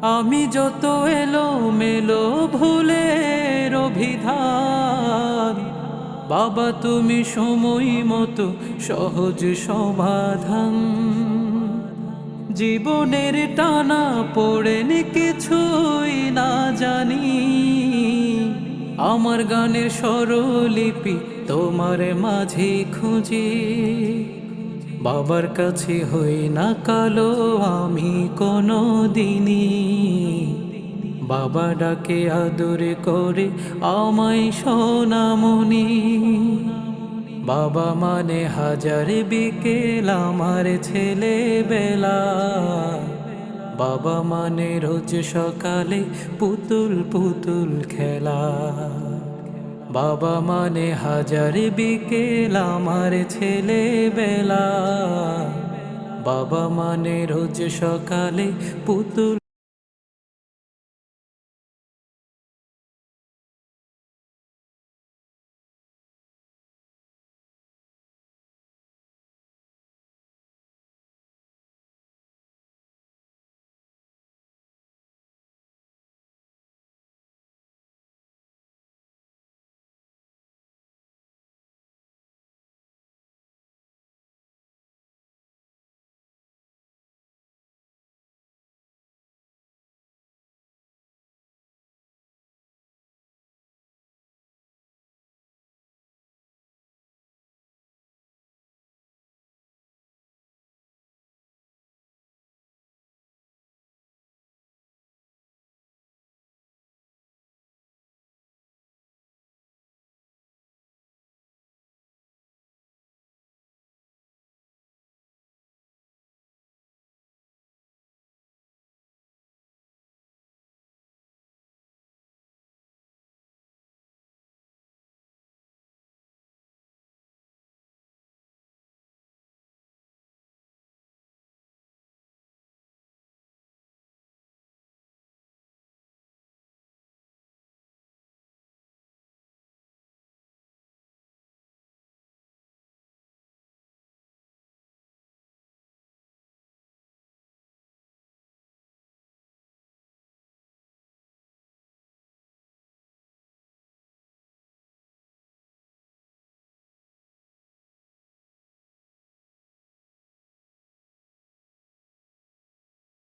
আমি যত এলো মেলো ভুলের অভিধান, বাবা তুমি সময় মতো সহজ সমাধান। জীবনের টানা পড়েনি কিছুই না জানি, আমার গানের স্বরলিপি তোমার মাঝে খুঁজি। বাবার কাছে হই না কালো আমি কোনো দিনই, বাবা ডাকে আদরে করে আমায় সোনামণি। বাবা মানে হাজার বিকেল আমার ছেলেবেলা, বাবা মানে রোজ সকালে পুতুল পুতুল খেলা। বাবা মানে হাজার বিকেল আমার ছেলেবেলা, বাবা মানে রোজ সকালে পুতুল